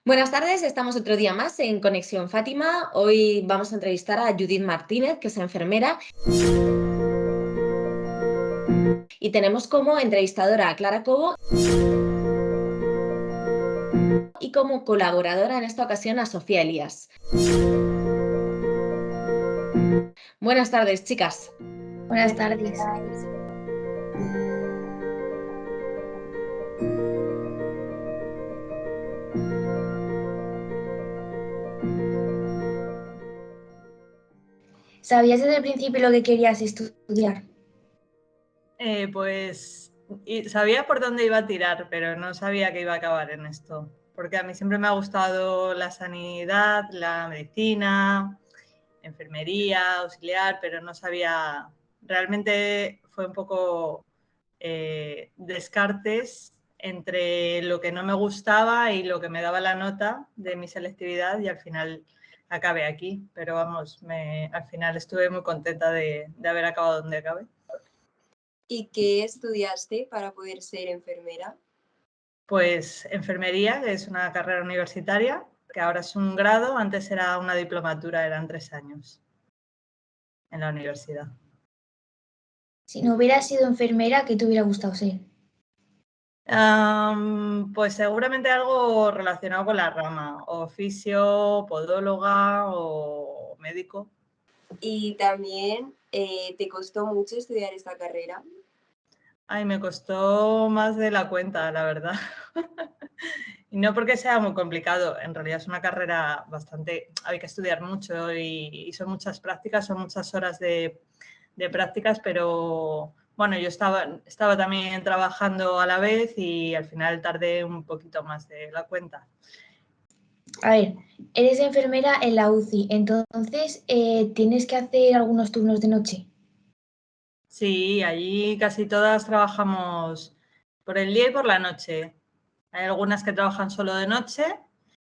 Buenas tardes, estamos otro día más en Conexión Fátima. Hoy vamos a entrevistar a Judith Martínez, que es enfermera, y tenemos como entrevistadora a Clara Cobo y como colaboradora en esta ocasión a Sofía Elías. Buenas tardes, chicas. Buenas tardes. ¿Sabías desde el principio lo que querías estudiar? Sabía por dónde iba a tirar, pero no sabía que iba a acabar en esto. Porque a mí siempre me ha gustado la sanidad, la medicina, enfermería, auxiliar, pero no sabía. Realmente fue un poco descartes entre lo que no me gustaba y lo que me daba la nota de mi selectividad, y al final acabé aquí. Pero vamos, al final estuve muy contenta de haber acabado donde acabé. ¿Y qué estudiaste para poder ser enfermera? Pues enfermería, que es una carrera universitaria, que ahora es un grado, antes era una diplomatura, eran 3 años en la universidad. Si no hubieras sido enfermera, ¿qué te hubiera gustado ser? Pues seguramente algo relacionado con la rama, o fisio, podóloga o médico. ¿Y también te costó mucho estudiar esta carrera? Ay, me costó más de la cuenta, la verdad. Y no porque sea muy complicado, en realidad es una carrera bastante, hay que estudiar mucho y son muchas prácticas, son muchas horas de prácticas, pero bueno, yo estaba también trabajando a la vez y al final tardé un poquito más de la cuenta. A ver, eres enfermera en la UCI, entonces tienes que hacer algunos turnos de noche. Sí, allí casi todas trabajamos por el día y por la noche. Hay algunas que trabajan solo de noche,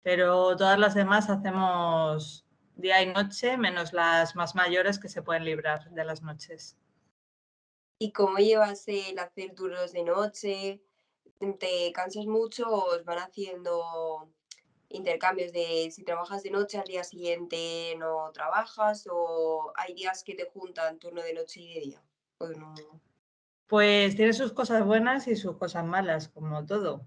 pero todas las demás hacemos día y noche, menos las más mayores que se pueden librar de las noches. ¿Y cómo llevas el hacer turnos de noche? ¿Te cansas mucho o os van haciendo intercambios de si trabajas de noche al día siguiente no trabajas o hay días que te juntan turno de noche y de día? ¿O no? Pues tiene sus cosas buenas y sus cosas malas, como todo.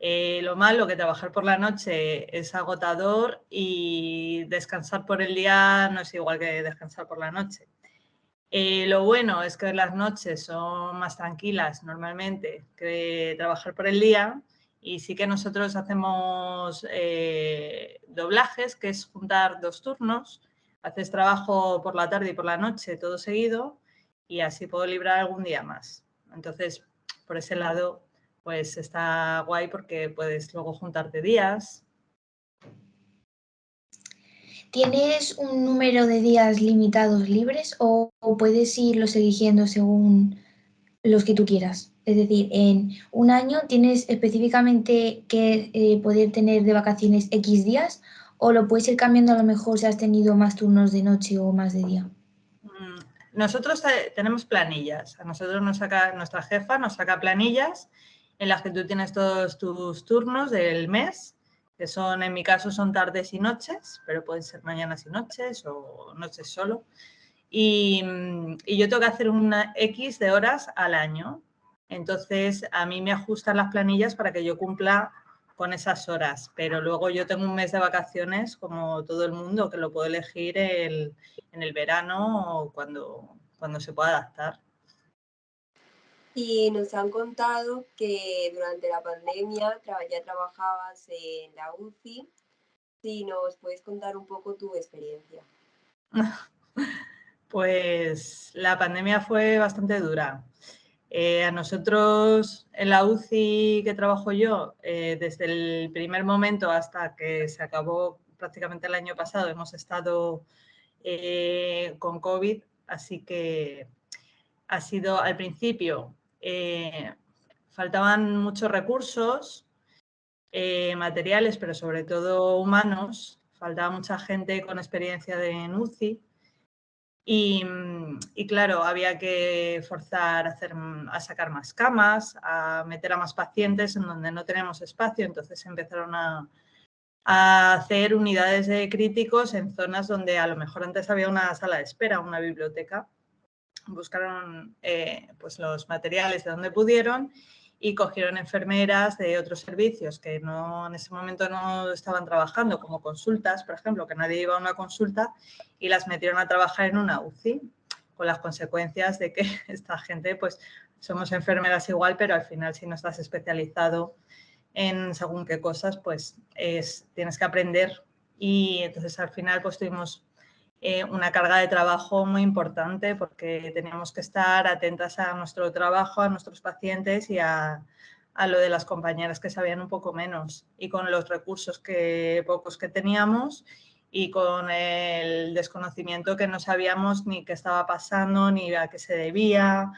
Lo malo que trabajar por la noche es agotador y descansar por el día no es igual que descansar por la noche. Lo bueno es que las noches son más tranquilas normalmente que trabajar por el día, y sí que nosotros hacemos doblajes, que es juntar 2 turnos, haces trabajo por la tarde y por la noche todo seguido y así puedo librar algún día más. Entonces, por ese lado, pues está guay porque puedes luego juntarte días. ¿Tienes un número de días limitados libres o puedes irlos eligiendo según los que tú quieras? Es decir, en un año tienes específicamente que poder tener de vacaciones X días o lo puedes ir cambiando a lo mejor si has tenido más turnos de noche o más de día. Nosotros tenemos planillas. A nosotros nuestra jefa nos saca planillas en las que tú tienes todos tus turnos del mes, que son, en mi caso, son tardes y noches, pero pueden ser mañanas y noches o noches solo. Y yo tengo que hacer una X de horas al año. Entonces, a mí me ajustan las planillas para que yo cumpla con esas horas, pero luego yo tengo un mes de vacaciones como todo el mundo, que lo puedo elegir en el verano o cuando se pueda adaptar. Y nos han contado que durante la pandemia ya trabajabas en la UCI. Si nos puedes contar un poco tu experiencia. Pues la pandemia fue bastante dura. A nosotros en la UCI que trabajo yo, desde el primer momento hasta que se acabó prácticamente el año pasado, hemos estado con COVID, así que ha sido al principio, faltaban muchos recursos materiales, pero sobre todo humanos. Faltaba mucha gente con experiencia en UCI. Y claro, había que forzar a sacar más camas, a meter a más pacientes en donde no tenemos espacio. Entonces empezaron a a hacer unidades de críticos en zonas donde a lo mejor antes había una sala de espera, una biblioteca. Buscaron pues los materiales de donde pudieron y cogieron enfermeras de otros servicios que en ese momento no estaban trabajando, como consultas, por ejemplo, que nadie iba a una consulta, y las metieron a trabajar en una UCI, con las consecuencias de que esta gente, pues somos enfermeras igual, pero al final si no estás especializado en según qué cosas, pues tienes que aprender, y entonces al final pues tuvimos una carga de trabajo muy importante porque teníamos que estar atentas a nuestro trabajo, a nuestros pacientes y a lo de las compañeras que sabían un poco menos, y con los recursos pocos que teníamos y con el desconocimiento que no sabíamos ni qué estaba pasando ni a qué se debía,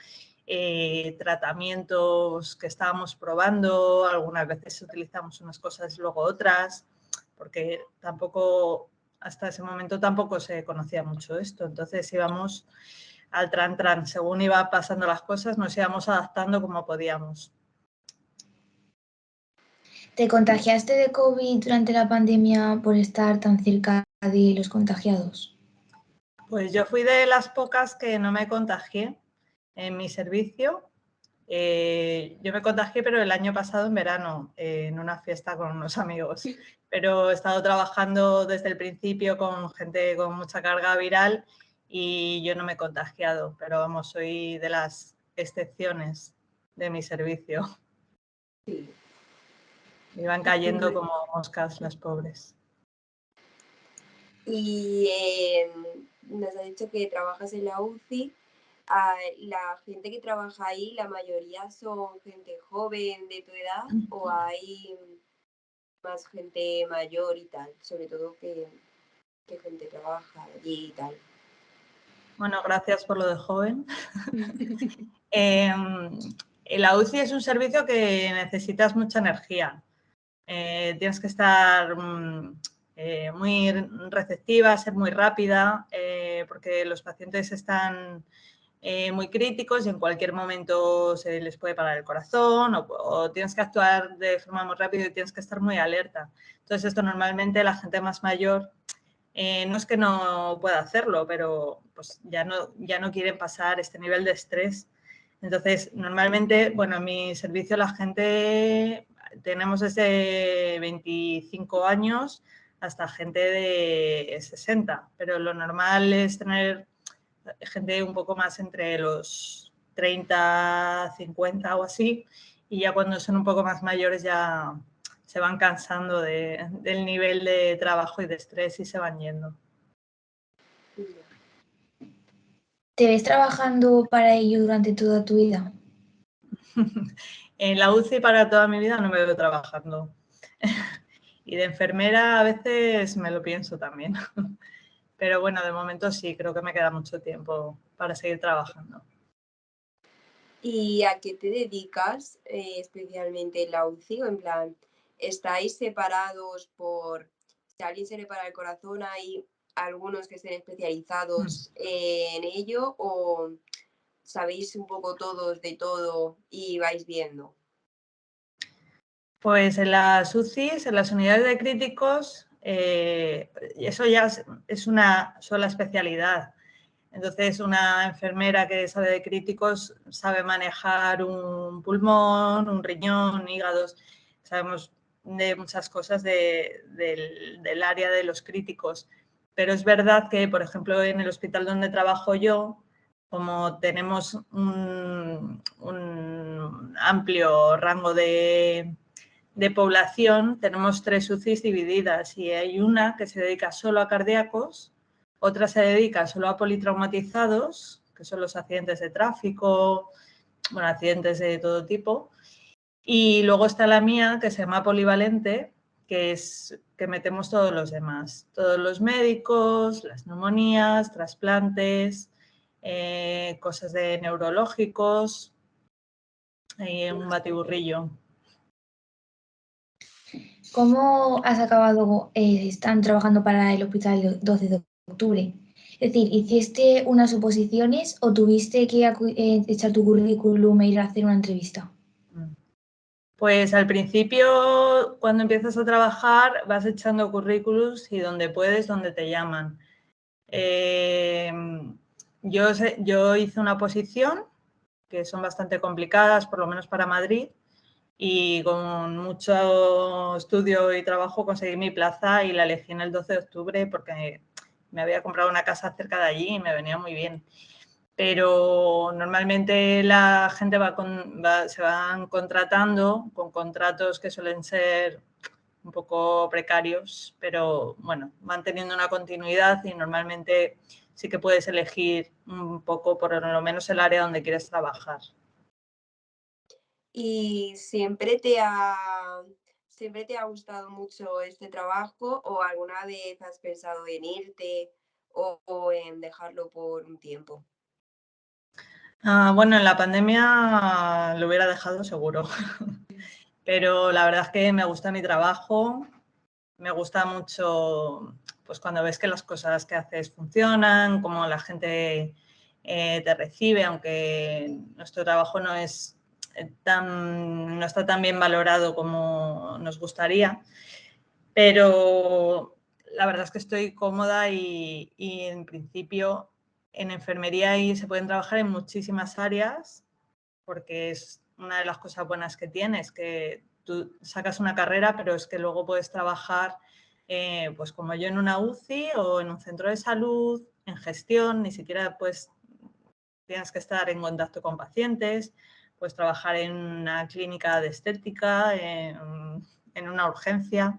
tratamientos que estábamos probando, algunas veces utilizamos unas cosas y luego otras, porque tampoco, hasta ese momento tampoco se conocía mucho esto, entonces íbamos al tran, según iba pasando las cosas nos íbamos adaptando como podíamos. ¿Te contagiaste de COVID durante la pandemia por estar tan cerca de los contagiados? Pues yo fui de las pocas que no me contagié en mi servicio. Yo me contagié, pero el año pasado en verano, en una fiesta con unos amigos. Pero he estado trabajando desde el principio con gente con mucha carga viral y yo no me he contagiado, pero vamos, soy de las excepciones de mi servicio. Sí. Iban cayendo como moscas las pobres. Y nos has dicho que trabajas en la UCI. La gente que trabaja ahí, la mayoría son gente joven de tu edad, o hay más gente mayor y tal, sobre todo que gente trabaja allí y tal. Bueno, gracias por lo de joven. La UCI es un servicio que necesitas mucha energía. Tienes que estar muy receptiva, ser muy rápida, porque los pacientes están muy críticos y en cualquier momento se les puede parar el corazón o tienes que actuar de forma muy rápida y tienes que estar muy alerta. Entonces, esto normalmente la gente más mayor no es que no pueda hacerlo, pero pues ya no quieren pasar este nivel de estrés. Entonces, normalmente, bueno, en mi servicio la gente tenemos desde 25 años hasta gente de 60, pero lo normal es tener gente un poco más entre los 30, 50 o así, y ya cuando son un poco más mayores ya se van cansando del nivel de trabajo y de estrés y se van yendo. ¿Te ves trabajando para ello durante toda tu vida? En la UCI para toda mi vida no me veo trabajando. Y de enfermera a veces me lo pienso también. Pero bueno, de momento sí, creo que me queda mucho tiempo para seguir trabajando. ¿Y a qué te dedicas especialmente en la UCI? O en plan, ¿estáis separados por si alguien se le para el corazón, hay algunos que estén especializados en ello, o sabéis un poco todos de todo y vais viendo? Pues en las UCIs, en las unidades de críticos, eso ya es una sola especialidad. Entonces, una enfermera que sabe de críticos sabe manejar un pulmón, un riñón, hígados. Sabemos de muchas cosas del área de los críticos. Pero es verdad que, por ejemplo, en el hospital donde trabajo yo, como tenemos un amplio rango de población, tenemos 3 UCIs divididas y hay una que se dedica solo a cardíacos, otra se dedica solo a politraumatizados, que son los accidentes de tráfico, bueno, accidentes de todo tipo, y luego está la mía, que se llama polivalente, que es que metemos todos los demás, todos los médicos, las neumonías, trasplantes, cosas de neurológicos, un batiburrillo. ¿Cómo has acabado? Están trabajando para el hospital 12 de octubre. Es decir, ¿hiciste unas oposiciones o tuviste que echar tu currículum e ir a hacer una entrevista? Pues al principio, cuando empiezas a trabajar, vas echando currículums y donde puedes, donde te llaman. Yo hice una oposición, que son bastante complicadas, por lo menos para Madrid, y con mucho estudio y trabajo conseguí mi plaza y la elegí en el 12 de octubre porque me había comprado una casa cerca de allí y me venía muy bien. Pero normalmente la gente se van contratando con contratos que suelen ser un poco precarios, pero bueno, van teniendo una continuidad y normalmente sí que puedes elegir un poco por lo menos el área donde quieres trabajar. ¿Y siempre te ha gustado mucho este trabajo o alguna vez has pensado en irte o en dejarlo por un tiempo? Bueno, en la pandemia lo hubiera dejado seguro, pero la verdad es que me gusta mi trabajo, me gusta mucho pues cuando ves que las cosas que haces funcionan, cómo la gente te recibe, aunque nuestro trabajo no está tan bien valorado como nos gustaría, pero la verdad es que estoy cómoda y en principio en enfermería ahí se pueden trabajar en muchísimas áreas porque es una de las cosas buenas que tienes, que tú sacas una carrera, pero es que luego puedes trabajar, pues como yo, en una UCI o en un centro de salud, en gestión, ni siquiera pues tienes que estar en contacto con pacientes, puedes trabajar en una clínica de estética, en una urgencia,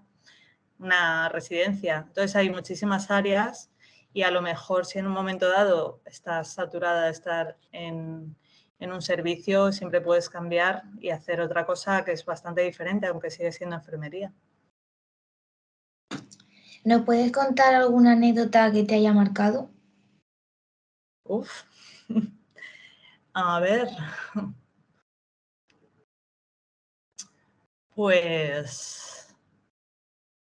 una residencia. Entonces hay muchísimas áreas y a lo mejor si en un momento dado estás saturada de estar en un servicio, siempre puedes cambiar y hacer otra cosa que es bastante diferente, aunque sigue siendo enfermería. ¿Nos puedes contar alguna anécdota que te haya marcado? Uf. A ver. Pues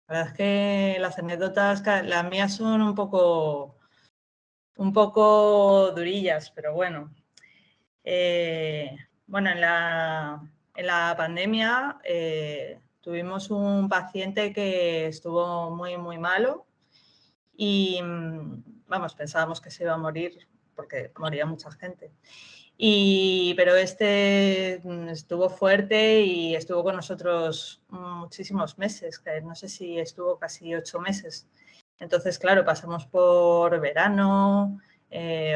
la verdad es que las anécdotas, las mías son un poco durillas, pero bueno. Bueno, en la pandemia tuvimos un paciente que estuvo muy, muy malo y, vamos, pensábamos que se iba a morir porque moría mucha gente. Pero este estuvo fuerte y estuvo con nosotros muchísimos meses, que no sé si estuvo casi 8 meses. Entonces, claro, pasamos por verano,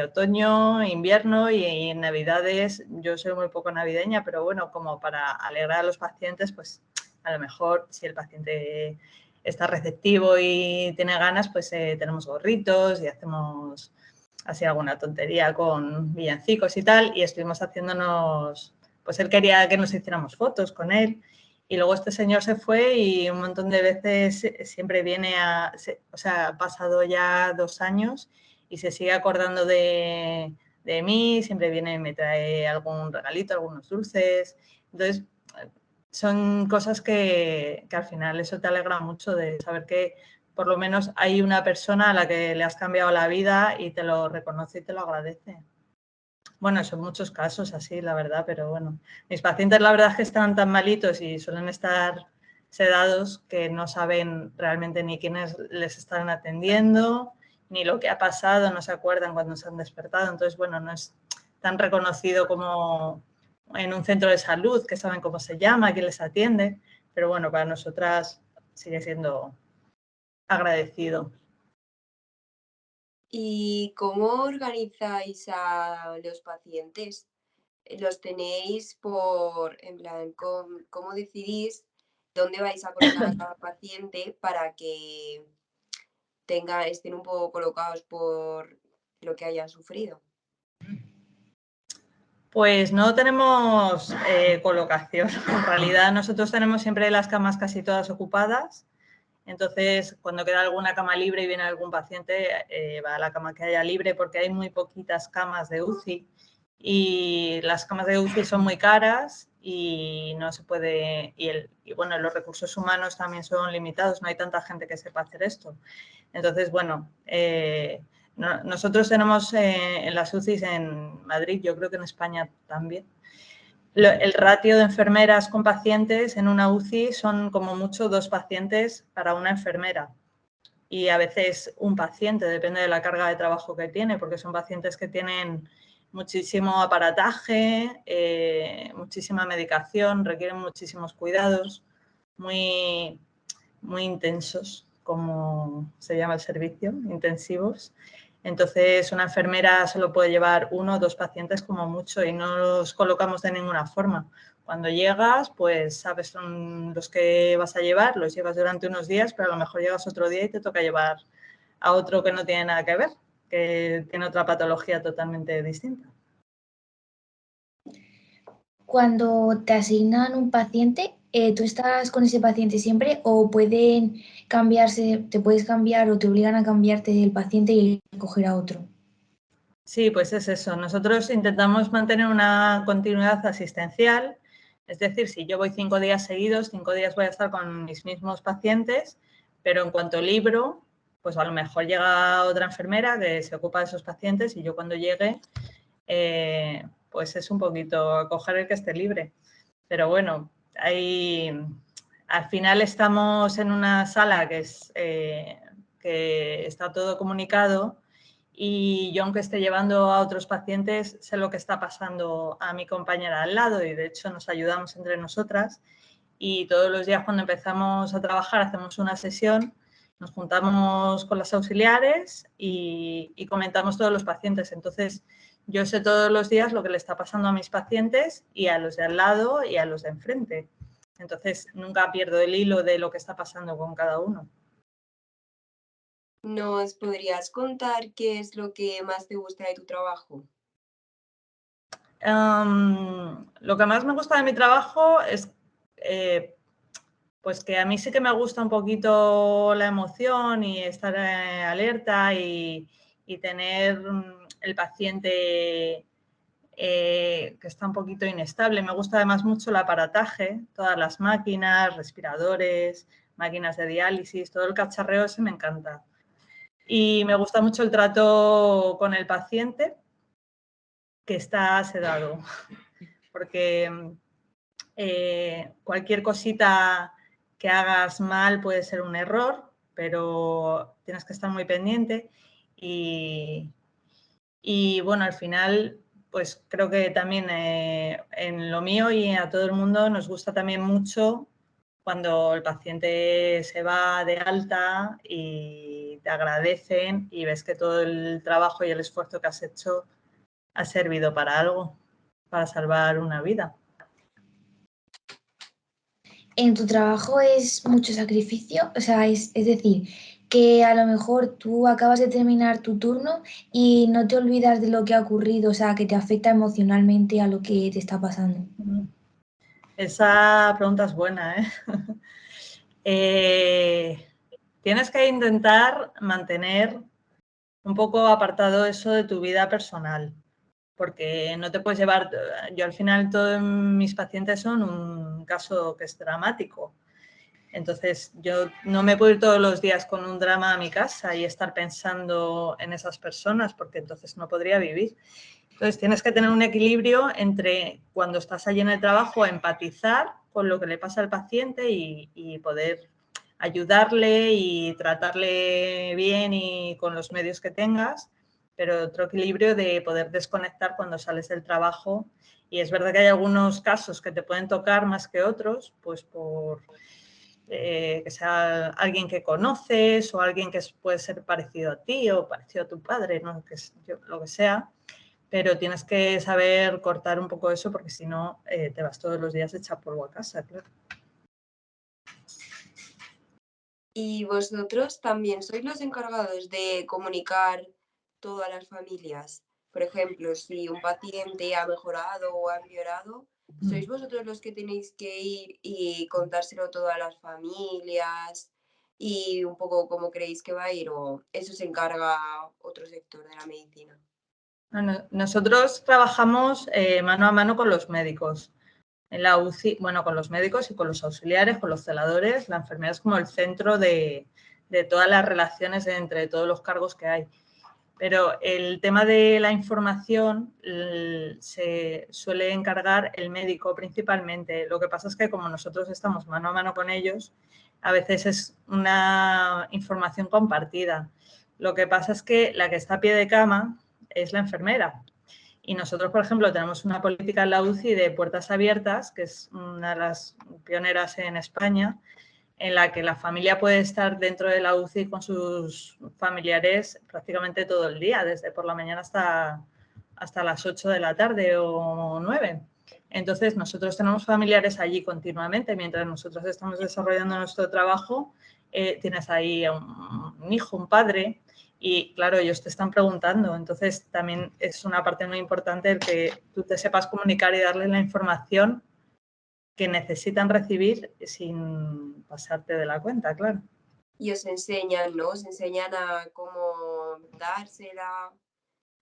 otoño, invierno y en Navidades. Yo soy muy poco navideña, pero bueno, como para alegrar a los pacientes, pues a lo mejor si el paciente está receptivo y tiene ganas, pues tenemos gorritos y hacemos así alguna tontería con villancicos y tal, y estuvimos haciéndonos, pues él quería que nos hiciéramos fotos con él. Y luego este señor se fue y un montón de veces siempre viene o sea, ha pasado ya 2 años y se sigue acordando de mí, siempre viene y me trae algún regalito, algunos dulces. Entonces, son cosas que al final eso te alegra mucho de saber que por lo menos hay una persona a la que le has cambiado la vida y te lo reconoce y te lo agradece. Bueno, son muchos casos así, la verdad, pero bueno, mis pacientes la verdad es que están tan malitos y suelen estar sedados que no saben realmente ni quiénes les están atendiendo, ni lo que ha pasado, no se acuerdan cuando se han despertado. Entonces, bueno, no es tan reconocido como en un centro de salud, que saben cómo se llama, quién les atiende, pero bueno, para nosotras sigue siendo agradecido. ¿Y cómo organizáis a los pacientes? ¿Los tenéis en plan, cómo decidís dónde vais a colocar a cada paciente para que estén un poco colocados por lo que hayan sufrido? Pues no tenemos colocación. En realidad nosotros tenemos siempre las camas casi todas ocupadas. Entonces, cuando queda alguna cama libre y viene algún paciente, va a la cama que haya libre porque hay muy poquitas camas de UCI y las camas de UCI son muy caras y no se puede, y bueno, los recursos humanos también son limitados, no hay tanta gente que sepa hacer esto. Entonces, bueno, nosotros tenemos en las UCIs en Madrid, yo creo que en España también, el ratio de enfermeras con pacientes en una UCI son como mucho 2 pacientes para una enfermera. Y a veces un paciente, depende de la carga de trabajo que tiene, porque son pacientes que tienen muchísimo aparataje, muchísima medicación, requieren muchísimos cuidados, muy intensos, como se llama el servicio, intensivos. Entonces, una enfermera solo puede llevar 1 o 2 pacientes como mucho y no los colocamos de ninguna forma. Cuando llegas, pues sabes son los que vas a llevar, los llevas durante unos días, pero a lo mejor llegas otro día y te toca llevar a otro que no tiene nada que ver, que tiene otra patología totalmente distinta. Cuando te asignan un paciente, ¿tú estás con ese paciente siempre o pueden cambiarse, te puedes cambiar o te obligan a cambiarte del paciente y coger a otro? Sí, pues es eso. Nosotros intentamos mantener una continuidad asistencial, es decir, si yo voy 5 días seguidos, 5 días voy a estar con mis mismos pacientes, pero en cuanto libro, pues a lo mejor llega otra enfermera que se ocupa de esos pacientes y yo cuando llegue, pues es un poquito coger el que esté libre. Pero bueno, al final estamos en una sala que está todo comunicado y yo, aunque esté llevando a otros pacientes, sé lo que está pasando a mi compañera al lado y de hecho nos ayudamos entre nosotras y todos los días cuando empezamos a trabajar hacemos una sesión, nos juntamos con las auxiliares y comentamos todos los pacientes. Entonces, yo sé todos los días lo que le está pasando a mis pacientes y a los de al lado y a los de enfrente. Entonces, nunca pierdo el hilo de lo que está pasando con cada uno. ¿Nos podrías contar qué es lo que más te gusta de tu trabajo? Lo que más me gusta de mi trabajo es pues que a mí sí que me gusta un poquito la emoción y estar alerta y tener el paciente que está un poquito inestable. Me gusta además mucho el aparataje, todas las máquinas, respiradores, máquinas de diálisis, todo el cacharreo ese me encanta. Y me gusta mucho el trato con el paciente que está sedado, porque cualquier cosita que hagas mal puede ser un error, pero tienes que estar muy pendiente y bueno, al final, pues creo que también en lo mío y a todo el mundo nos gusta también mucho cuando el paciente se va de alta y te agradecen y ves que todo el trabajo y el esfuerzo que has hecho ha servido para algo, para salvar una vida. ¿En tu trabajo es mucho sacrificio? O sea, es decir, que a lo mejor tú acabas de terminar tu turno y no te olvidas de lo que ha ocurrido, o sea, que te afecta emocionalmente a lo que te está pasando. Esa pregunta es buena, Tienes que intentar mantener un poco apartado eso de tu vida personal, porque no te puedes llevar... Yo al final todos mis pacientes son un caso que es dramático. Entonces, yo no me puedo ir todos los días con un drama a mi casa y estar pensando en esas personas, porque entonces no podría vivir. Entonces, tienes que tener un equilibrio entre cuando estás allí en el trabajo, empatizar con lo que le pasa al paciente y poder ayudarle y tratarle bien y con los medios que tengas, pero otro equilibrio de poder desconectar cuando sales del trabajo. Y es verdad que hay algunos casos que te pueden tocar más que otros, pues por... que sea alguien que conoces o alguien que puede ser parecido a ti o parecido a tu padre, ¿no? Lo que sea, pero tienes que saber cortar un poco eso porque si no te vas todos los días hecha polvo a casa, claro. ¿Y vosotros también sois los encargados de comunicar todo a las familias? Por ejemplo, si un paciente ha mejorado o ha empeorado, ¿sois vosotros los que tenéis que ir y contárselo todo a las familias y un poco cómo creéis que va a ir o eso se encarga otro sector de la medicina? Bueno, nosotros trabajamos mano a mano con los médicos. En la UCI, bueno, con los médicos y con los auxiliares, con los celadores, la enfermera es como el centro de todas las relaciones entre todos los cargos que hay. Pero el tema de la información se suele encargar el médico principalmente. Lo que pasa es que como nosotros estamos mano a mano con ellos, a veces es una información compartida. Lo que pasa es que la que está a pie de cama es la enfermera. Y nosotros, por ejemplo, tenemos una política en la UCI de puertas abiertas, que es una de las pioneras en España, en la que la familia puede estar dentro de la UCI con sus familiares prácticamente todo el día, desde por la mañana hasta las 8 de la tarde o 9. Entonces, nosotros tenemos familiares allí continuamente. Mientras nosotros estamos desarrollando nuestro trabajo, tienes ahí un hijo, un padre, y claro, ellos te están preguntando. Entonces, también es una parte muy importante el que tú te sepas comunicar y darles la información que necesitan recibir sin pasarte de la cuenta, claro. Y os enseñan, ¿no? Os enseñan a cómo dársela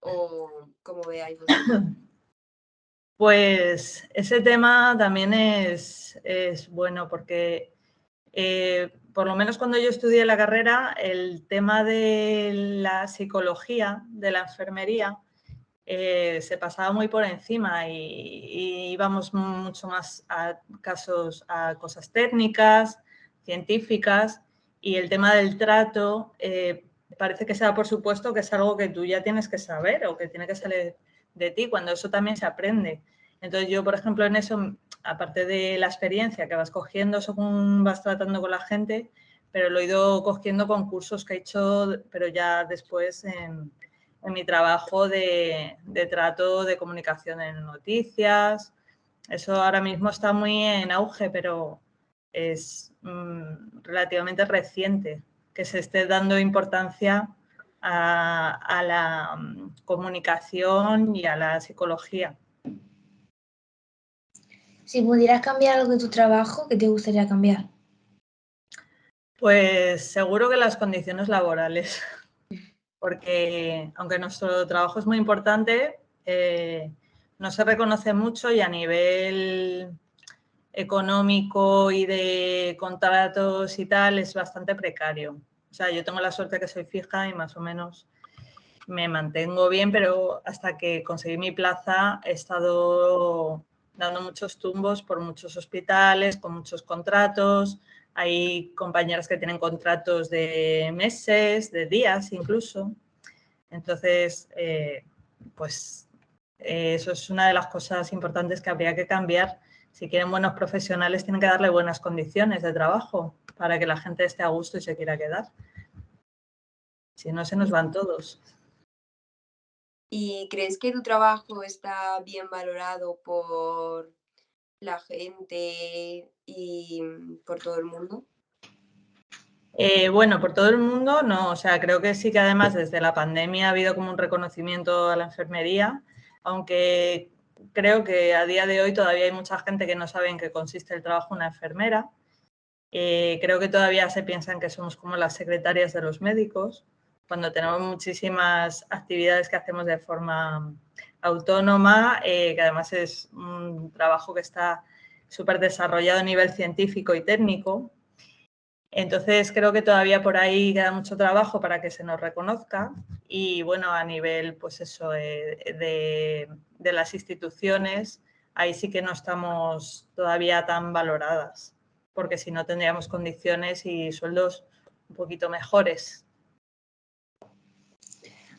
o cómo veáis vosotros. Pues ese tema también es bueno porque por lo menos cuando yo estudié la carrera, el tema de la psicología, de la enfermería, se pasaba muy por encima y íbamos mucho más a cosas técnicas, científicas, y el tema del trato parece que se da por supuesto que es algo que tú ya tienes que saber o que tiene que salir de ti, cuando eso también se aprende. Entonces yo, por ejemplo, en eso, aparte de la experiencia que vas cogiendo según vas tratando con la gente, pero lo he ido cogiendo con cursos que he hecho, pero ya después en mi trabajo de trato de comunicación en noticias. Eso ahora mismo está muy en auge, pero es relativamente reciente que se esté dando importancia a la comunicación y a la psicología. Si pudieras cambiar algo de tu trabajo, ¿qué te gustaría cambiar? Pues seguro que las condiciones laborales, porque aunque nuestro trabajo es muy importante, no se reconoce mucho y a nivel económico y de contratos y tal es bastante precario. O sea, yo tengo la suerte que soy fija y más o menos me mantengo bien, pero hasta que conseguí mi plaza he estado dando muchos tumbos por muchos hospitales, con muchos contratos. Hay compañeras que tienen contratos de meses, de días incluso. Entonces, pues eso es una de las cosas importantes que habría que cambiar. Si quieren buenos profesionales, tienen que darle buenas condiciones de trabajo para que la gente esté a gusto y se quiera quedar. Si no, se nos van todos. ¿Y crees que tu trabajo está bien valorado por la gente y por todo el mundo? Bueno, por todo el mundo no, o sea, creo que sí que además desde la pandemia ha habido como un reconocimiento a la enfermería, aunque creo que a día de hoy todavía hay mucha gente que no sabe en qué consiste el trabajo de una enfermera. Creo que todavía se piensan que somos como las secretarias de los médicos, cuando tenemos muchísimas actividades que hacemos de forma autónoma, que además es un trabajo que está súper desarrollado a nivel científico y técnico. Entonces, creo que todavía por ahí queda mucho trabajo para que se nos reconozca y, bueno, a nivel, pues eso, de las instituciones, ahí sí que no estamos todavía tan valoradas, porque si no tendríamos condiciones y sueldos un poquito mejores.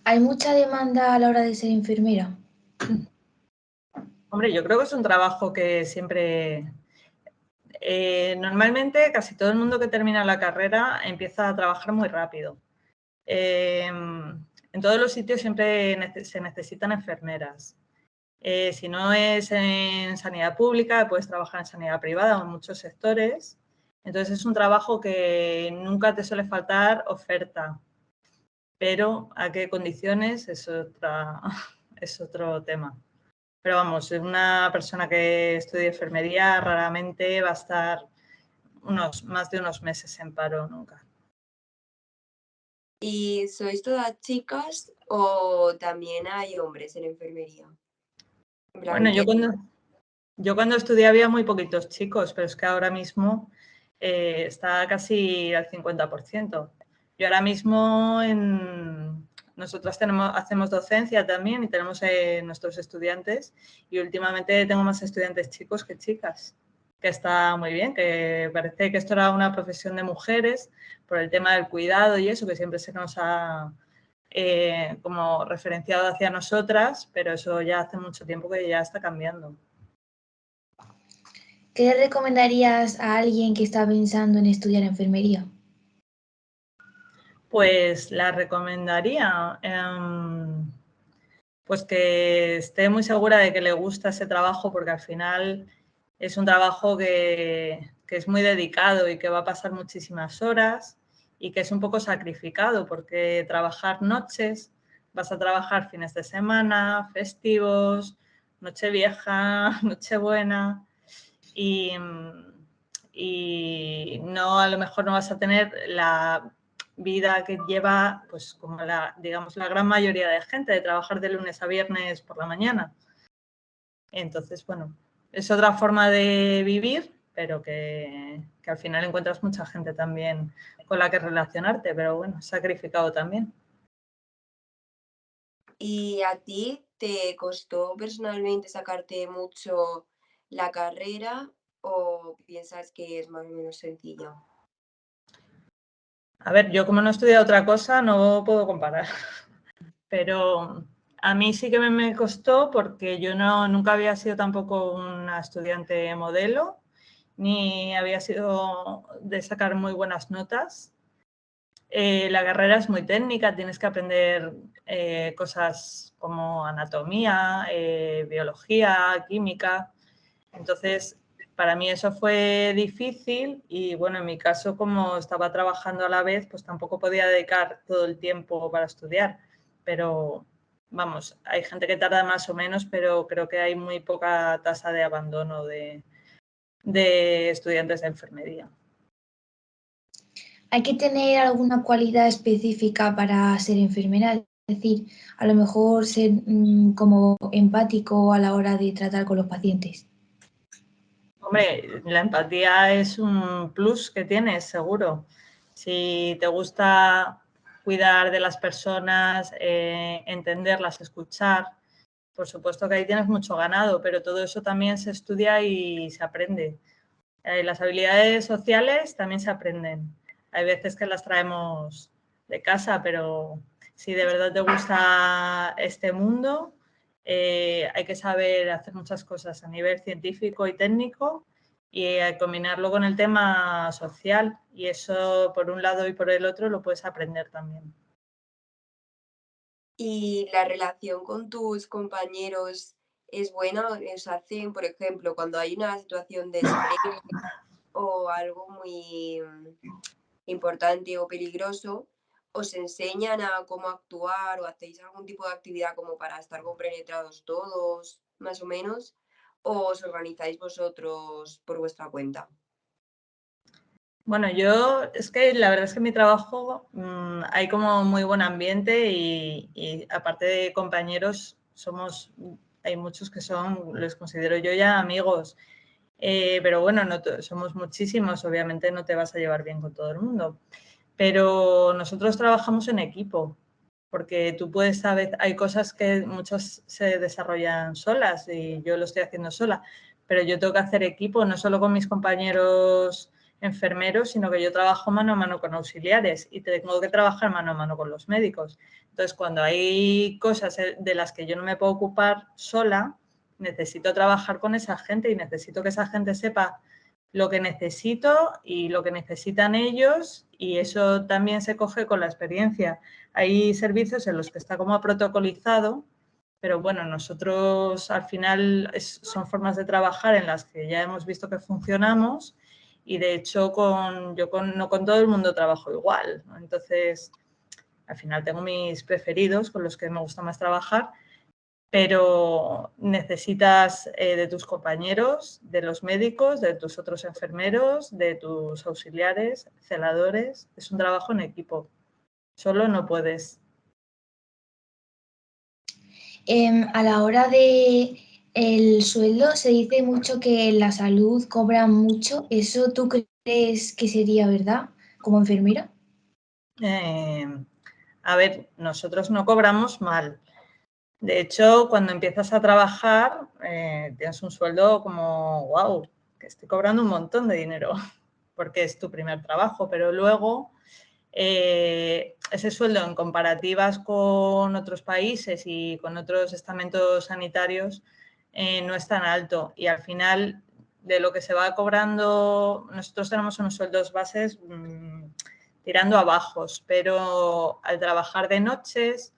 ¿Hay mucha demanda a la hora de ser enfermera? Hombre, yo creo que es un trabajo que siempre... normalmente casi todo el mundo que termina la carrera empieza a trabajar muy rápido. En todos los sitios siempre se necesitan enfermeras. Si no es en sanidad pública, puedes trabajar en sanidad privada o en muchos sectores. Entonces es un trabajo que nunca te suele faltar oferta. Pero a qué condiciones es otro tema. Pero vamos, una persona que estudie enfermería raramente va a estar más de unos meses en paro nunca. ¿Y sois todas chicas o también hay hombres en enfermería? En plan, Bueno, yo cuando estudié había muy poquitos chicos, pero es que ahora mismo está casi al 50%. Yo ahora mismo nosotras hacemos docencia también y tenemos nuestros estudiantes, y últimamente tengo más estudiantes chicos que chicas, que está muy bien, que parece que esto era una profesión de mujeres por el tema del cuidado y eso, que siempre se nos ha como referenciado hacia nosotras, pero eso ya hace mucho tiempo que ya está cambiando. ¿Qué le recomendarías a alguien que está pensando en estudiar enfermería? Pues la recomendaría pues que esté muy segura de que le gusta ese trabajo, porque al final es un trabajo que es muy dedicado y que va a pasar muchísimas horas y que es un poco sacrificado, porque trabajar noches, vas a trabajar fines de semana, festivos, Nochevieja, Nochebuena, y no, a lo mejor no vas a tener la vida que lleva, pues como digamos, la gran mayoría de gente, de trabajar de lunes a viernes por la mañana. Entonces, bueno, es otra forma de vivir, pero que al final encuentras mucha gente también con la que relacionarte, pero bueno, sacrificado también. ¿Y a ti te costó personalmente sacarte mucho la carrera o piensas que es más o menos sencilla? A ver, yo como no he estudiado otra cosa, no puedo comparar, pero a mí sí que me costó, porque yo nunca había sido tampoco una estudiante modelo, ni había sido de sacar muy buenas notas. La carrera es muy técnica, tienes que aprender cosas como anatomía, biología, química. Entonces, para mí eso fue difícil y, bueno, en mi caso, como estaba trabajando a la vez, pues tampoco podía dedicar todo el tiempo para estudiar. Pero, vamos, hay gente que tarda más o menos, pero creo que hay muy poca tasa de abandono de estudiantes de enfermería. ¿Hay que tener alguna cualidad específica para ser enfermera? Es decir, a lo mejor ser como empático a la hora de tratar con los pacientes. Hombre, la empatía es un plus que tienes, seguro. Si te gusta cuidar de las personas, entenderlas, escuchar, por supuesto que ahí tienes mucho ganado, pero todo eso también se estudia y se aprende. Las habilidades sociales también se aprenden. Hay veces que las traemos de casa, pero si de verdad te gusta este mundo, hay que saber hacer muchas cosas a nivel científico y técnico y combinarlo con el tema social. Y eso, por un lado y por el otro, lo puedes aprender también. ¿Y la relación con tus compañeros es buena? ¿Os hacen, por ejemplo, cuando hay una situación de estrés o algo muy importante o peligroso, os enseñan a cómo actuar o hacéis algún tipo de actividad como para estar compenetrados todos, más o menos, o os organizáis vosotros por vuestra cuenta? Bueno, yo es que la verdad es que en mi trabajo hay como muy buen ambiente y aparte de compañeros, hay muchos que los considero yo ya amigos. Pero bueno, somos muchísimos, obviamente no te vas a llevar bien con todo el mundo. Pero nosotros trabajamos en equipo, porque tú puedes saber, hay cosas que muchas se desarrollan solas y yo lo estoy haciendo sola, pero yo tengo que hacer equipo, no solo con mis compañeros enfermeros, sino que yo trabajo mano a mano con auxiliares y tengo que trabajar mano a mano con los médicos. Entonces, cuando hay cosas de las que yo no me puedo ocupar sola, necesito trabajar con esa gente y necesito que esa gente sepa lo que necesito y lo que necesitan ellos, y eso también se coge con la experiencia. Hay servicios en los que está como protocolizado, pero bueno, nosotros al final son formas de trabajar en las que ya hemos visto que funcionamos y de hecho no con todo el mundo trabajo igual, ¿no? Entonces, al final tengo mis preferidos con los que me gusta más trabajar, pero necesitas de tus compañeros, de los médicos, de tus otros enfermeros, de tus auxiliares, celadores. Es un trabajo en equipo. Solo no puedes. A la hora de el sueldo se dice mucho que en la salud cobran mucho. ¿Eso tú crees que sería verdad como enfermera? A ver, nosotros no cobramos mal. De hecho, cuando empiezas a trabajar, tienes un sueldo como, wow, que estoy cobrando un montón de dinero, porque es tu primer trabajo, pero luego ese sueldo en comparativas con otros países y con otros estamentos sanitarios no es tan alto, y al final de lo que se va cobrando, nosotros tenemos unos sueldos bases tirando a bajos, pero al trabajar de noches,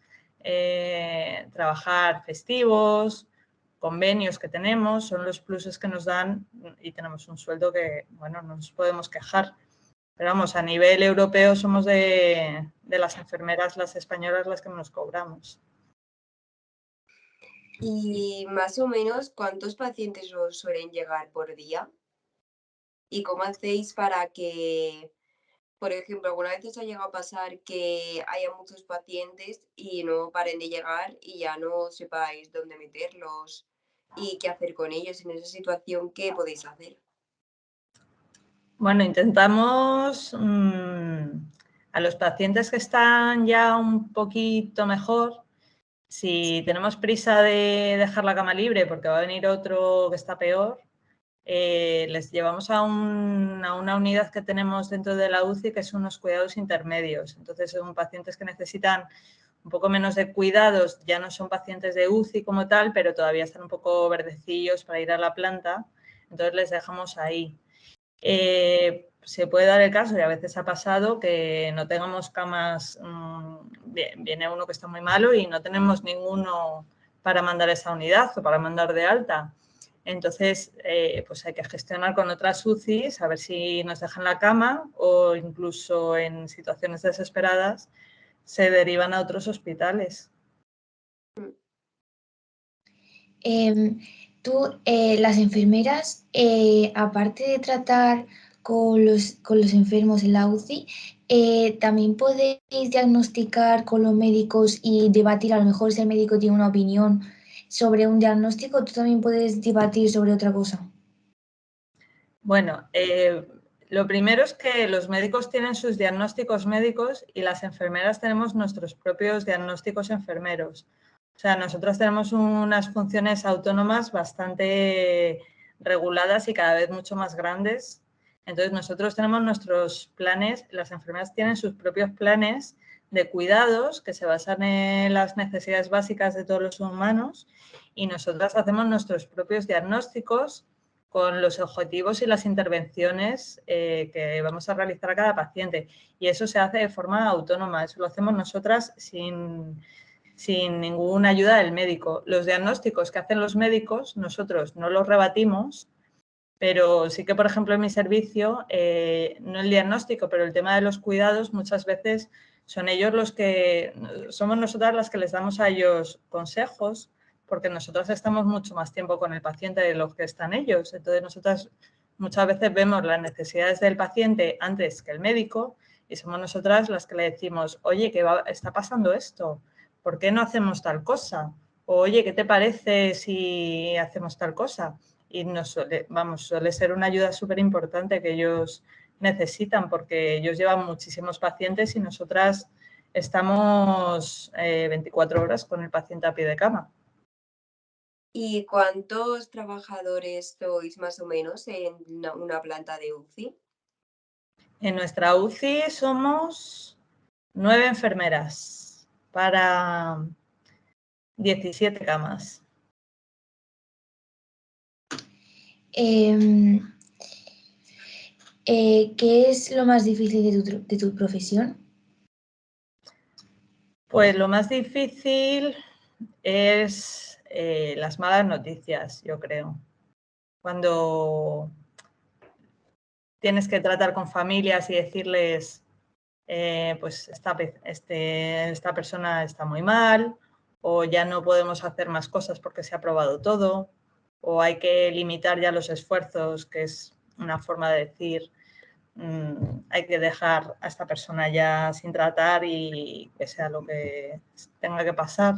trabajar festivos, convenios que tenemos, son los pluses que nos dan y tenemos un sueldo que, bueno, no nos podemos quejar. Pero vamos, a nivel europeo somos de las enfermeras, las españolas, las que menos cobramos. Y más o menos, ¿cuántos pacientes os suelen llegar por día? ¿Y cómo hacéis para que, por ejemplo, alguna vez os ha llegado a pasar que haya muchos pacientes y no paren de llegar y ya no sepáis dónde meterlos y qué hacer con ellos en esa situación? ¿Qué podéis hacer? Bueno, intentamos a los pacientes que están ya un poquito mejor, si tenemos prisa de dejar la cama libre porque va a venir otro que está peor, les llevamos a una unidad que tenemos dentro de la UCI, que son unos cuidados intermedios. Entonces, son pacientes que necesitan un poco menos de cuidados, ya no son pacientes de UCI como tal, pero todavía están un poco verdecillos para ir a la planta, entonces les dejamos ahí. Se puede dar el caso, y a veces ha pasado, que no tengamos camas, viene uno que está muy malo y no tenemos ninguno para mandar a esa unidad o para mandar de alta. Entonces, pues hay que gestionar con otras UCIs, a ver si nos dejan la cama, o incluso en situaciones desesperadas se derivan a otros hospitales. Las enfermeras, aparte de tratar con los enfermos en la UCI, también podéis diagnosticar con los médicos y debatir, a lo mejor si el médico tiene una opinión sobre un diagnóstico, tú también puedes debatir sobre otra cosa. Bueno, lo primero es que los médicos tienen sus diagnósticos médicos y las enfermeras tenemos nuestros propios diagnósticos enfermeros. O sea, nosotros tenemos unas funciones autónomas bastante reguladas y cada vez mucho más grandes. Entonces, nosotros tenemos nuestros planes, las enfermeras tienen sus propios planes de cuidados que se basan en las necesidades básicas de todos los humanos, y nosotras hacemos nuestros propios diagnósticos con los objetivos y las intervenciones que vamos a realizar a cada paciente. Y eso se hace de forma autónoma, eso lo hacemos nosotras sin ninguna ayuda del médico. Los diagnósticos que hacen los médicos, nosotros no los rebatimos, pero sí que, por ejemplo, en mi servicio, no el diagnóstico, pero el tema de los cuidados, muchas veces son ellos los que, somos nosotras las que les damos a ellos consejos, porque nosotras estamos mucho más tiempo con el paciente de los que están ellos. Entonces, nosotras muchas veces vemos las necesidades del paciente antes que el médico, y somos nosotras las que le decimos, oye, ¿qué está pasando esto? ¿Por qué no hacemos tal cosa? O, oye, ¿qué te parece si hacemos tal cosa? Y suele ser una ayuda súper importante que ellos necesitan, porque ellos llevan muchísimos pacientes y nosotras estamos 24 horas con el paciente a pie de cama. ¿Y cuántos trabajadores sois más o menos en una planta de UCI? En nuestra UCI somos 9 enfermeras para 17 camas. ¿Qué es lo más difícil de tu profesión? Pues lo más difícil es las malas noticias, yo creo. Cuando tienes que tratar con familias y decirles, pues esta persona está muy mal, o ya no podemos hacer más cosas porque se ha probado todo, o hay que limitar ya los esfuerzos, que es una forma de decir, hay que dejar a esta persona ya sin tratar y que sea lo que tenga que pasar.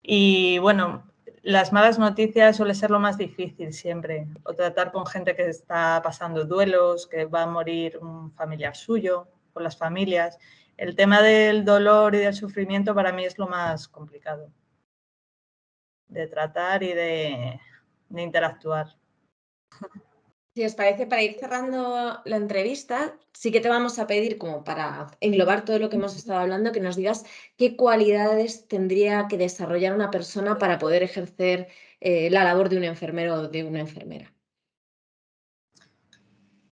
Y bueno, las malas noticias suele ser lo más difícil siempre, o tratar con gente que está pasando duelos, que va a morir un familiar suyo. las familias. El tema del dolor y del sufrimiento para mí es lo más complicado de tratar y de interactuar. Si os parece, para ir cerrando la entrevista, sí que te vamos a pedir, como para englobar todo lo que hemos estado hablando, que nos digas qué cualidades tendría que desarrollar una persona para poder ejercer la labor de un enfermero o de una enfermera.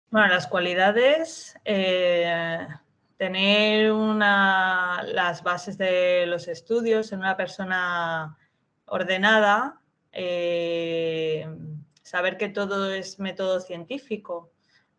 Bueno, las cualidades, tener las bases de los estudios, ser una persona ordenada, saber que todo es método científico,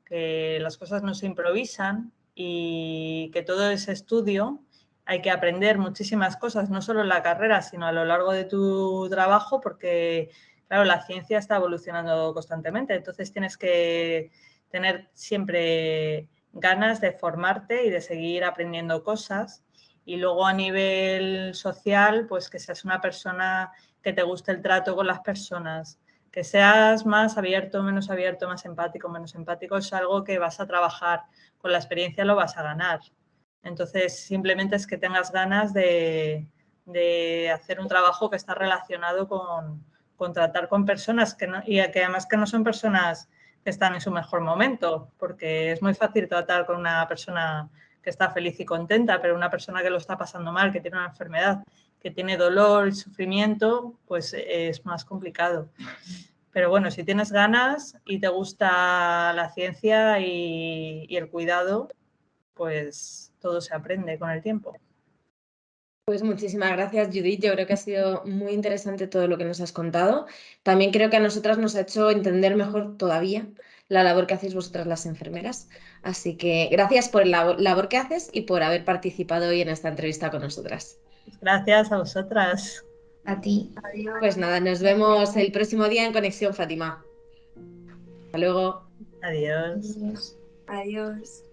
que las cosas no se improvisan y que todo es estudio. Hay que aprender muchísimas cosas, no solo en la carrera, sino a lo largo de tu trabajo, porque, claro, la ciencia está evolucionando constantemente, entonces tienes que tener siempre ganas de formarte y de seguir aprendiendo cosas. Y luego a nivel social, pues que seas una persona que te guste el trato con las personas, que seas más abierto, menos abierto, más empático, menos empático, es algo que vas a trabajar, con la experiencia lo vas a ganar. Entonces, simplemente es que tengas ganas de hacer un trabajo que está relacionado con tratar con personas y que además que no son personas que están en su mejor momento, porque es muy fácil tratar con una persona que está feliz y contenta, pero una persona que lo está pasando mal, que tiene una enfermedad, que tiene dolor y sufrimiento, pues es más complicado. Pero bueno, si tienes ganas y te gusta la ciencia y el cuidado, pues todo se aprende con el tiempo. Pues muchísimas gracias, Judith. Yo creo que ha sido muy interesante todo lo que nos has contado. También creo que a nosotras nos ha hecho entender mejor todavía la labor que hacéis vosotras las enfermeras. Así que gracias por la labor que haces y por haber participado hoy en esta entrevista con nosotras. Gracias a vosotras. A ti. Adiós. Pues nada, nos vemos el próximo día en Conexión Fátima. Hasta luego. Adiós. Adiós. Adiós.